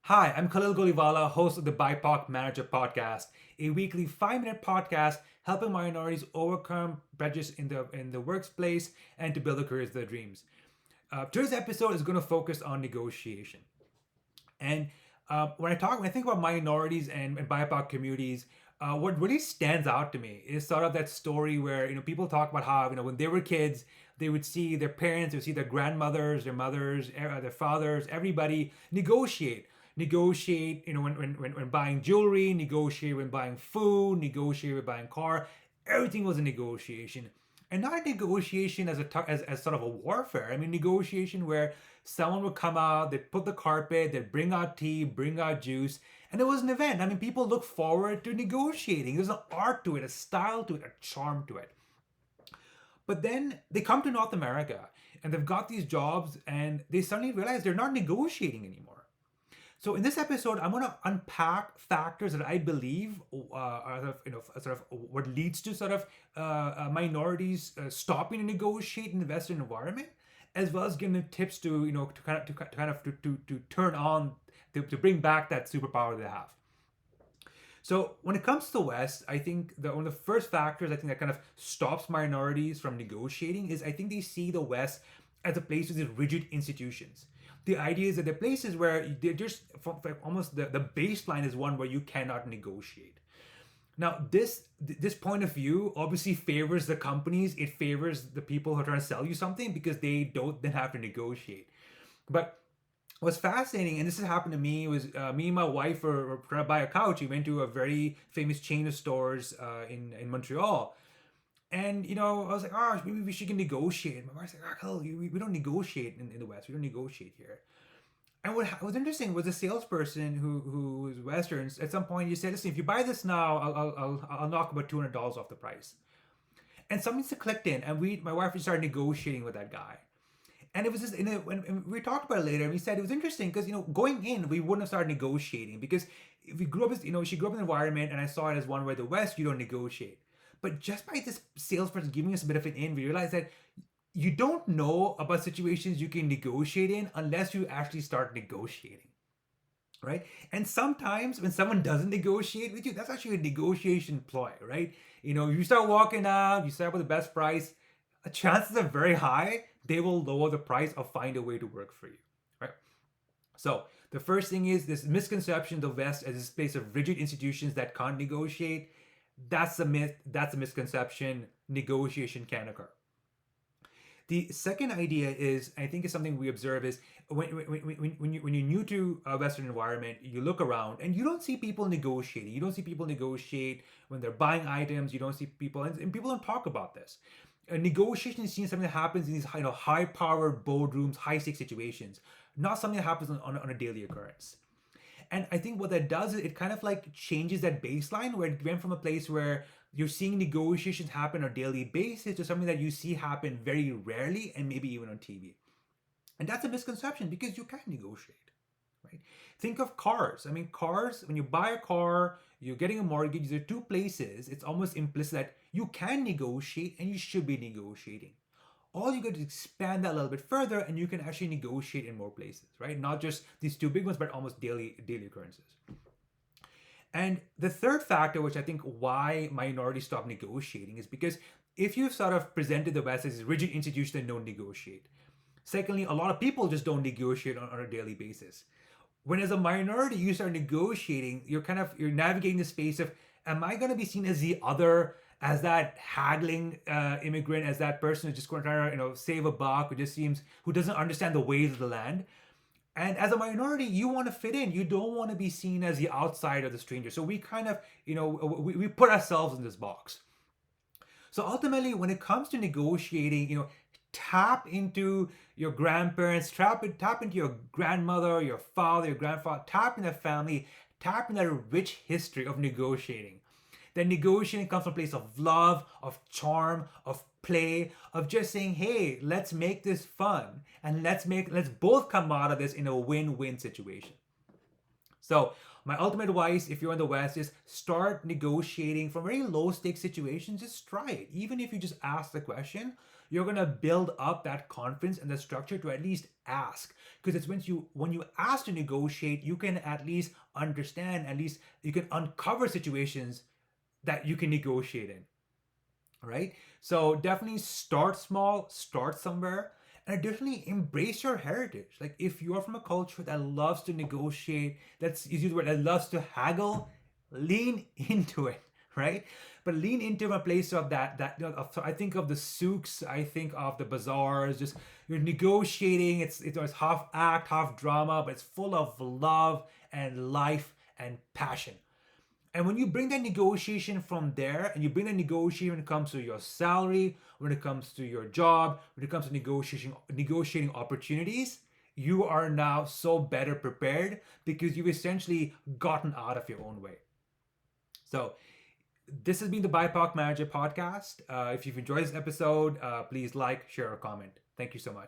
Hi, I'm Khalil Goliwala, host of the BIPOC Manager Podcast, a weekly 5-minute podcast helping minorities overcome prejudice in the workplace and to build the careers of their dreams. Today's episode is going to focus on negotiation. And when I think about minorities and BIPOC communities, what really stands out to me is sort of that story where people talk about how when they were kids, they would see their parents, they would see their grandmothers, their mothers, their fathers, everybody negotiate. When buying jewelry, negotiate when buying food, negotiate when buying car. Everything was a negotiation, and not a negotiation as sort of a warfare. I mean, negotiation where someone would come out, they'd put the carpet, they'd bring out tea, bring out juice, and it was an event. I mean, people look forward to negotiating. There's an art to it, a style to it, a charm to it. But then they come to North America and they've got these jobs and they suddenly realize they're not negotiating anymore. So in this episode, I'm going to unpack factors that I believe are sort of what leads to sort of minorities stopping to negotiate in the Western environment, as well as giving them tips to to turn on to bring back that superpower they have. So when it comes to the West, I think one of the first factors I think that kind of stops minorities from negotiating is I think they see the West as a place with these rigid institutions. The idea is that they're places where they're just almost the baseline is one where you cannot negotiate. Now, this point of view obviously favors the companies. It favors the people who are trying to sell you something because they don't then have to negotiate. But what's fascinating, and this has happened to me, was me and my wife were trying to buy a couch. We went to a very famous chain of stores in Montreal. And I was like, oh, maybe we should negotiate. My wife's like, oh, hell, we don't negotiate in the West. We don't negotiate here. And what was interesting was a salesperson who was Western. At some point, he said, "Listen, if you buy this now, I'll knock about $200 off the price." And something clicked in, and my wife started negotiating with that guy. And it was just when we talked about it later, and we said it was interesting because going in, we wouldn't have started negotiating because if we grew up as she grew up in an environment, and I saw it as one where the West you don't negotiate. But just by this salesperson giving us a bit of an in, we realized that you don't know about situations you can negotiate in unless you actually start negotiating, right? And sometimes when someone doesn't negotiate with you, that's actually a negotiation ploy, right? You start walking out, you start with the best price, chances are very high they will lower the price or find a way to work for you, right? So the first thing is this misconception of the West as this place of rigid institutions that can't negotiate. That's a myth. That's a misconception. Negotiation can occur. The second idea is, I think, is something we observe is when you're new to a Western environment, you look around and you don't see people negotiating. You don't see people negotiate when they're buying items. You don't see people, and people don't talk about this. A negotiation is seen as something that happens in these high-powered boardrooms, high-stakes situations, not something that happens on a daily occurrence. And I think what that does is it kind of like changes that baseline where it went from a place where you're seeing negotiations happen on a daily basis to something that you see happen very rarely and maybe even on TV. And that's a misconception because you can negotiate, right? Think of cars. I mean, cars, when you buy a car, you're getting a mortgage, there are two places. It's almost implicit that you can negotiate and you should be negotiating. All you got to expand that a little bit further and you can actually negotiate in more places, right? Not just these two big ones, but almost daily occurrences. And the third factor, which I think why minorities stop negotiating, is because if you've sort of presented the West as a rigid institution that don't negotiate. Secondly, a lot of people just don't negotiate on a daily basis. When as a minority you start negotiating, you're navigating the space of, am I going to be seen as the other, as that haggling immigrant, as that person who's just going to try to save a buck, who doesn't understand the ways of the land. And as a minority, you want to fit in. You don't want to be seen as the outsider, the stranger. So we kind of, we put ourselves in this box. So ultimately, when it comes to negotiating, tap into your grandparents, tap into your grandmother, your father, your grandfather, tap in that family, tap in that rich history of negotiating. That negotiating comes from a place of love, of charm, of play, of just saying, hey, let's make this fun and let's both come out of this in a win-win situation. So my ultimate advice, if you're in the West, is start negotiating from very low stakes situations. Just try it. Even if you just ask the question, you're gonna build up that confidence and the structure to at least ask. Because it's when you ask to negotiate, you can at least understand, at least you can uncover situations that you can negotiate in, right? So definitely start small, start somewhere, and additionally embrace your heritage. Like if you're from a culture that loves to negotiate, that's use the word, that loves to haggle, lean into it, right? But lean into a place of that so I think of the souks, I think of the bazaars, just you're negotiating. It's half act, half drama, but it's full of love and life and passion. And when you bring that negotiation from there, and you bring that negotiation when it comes to your salary, when it comes to your job, when it comes to negotiating opportunities, you are now so better prepared because you've essentially gotten out of your own way. So this has been the BIPOC Manager podcast. If you've enjoyed this episode, please like, share, or comment. Thank you so much.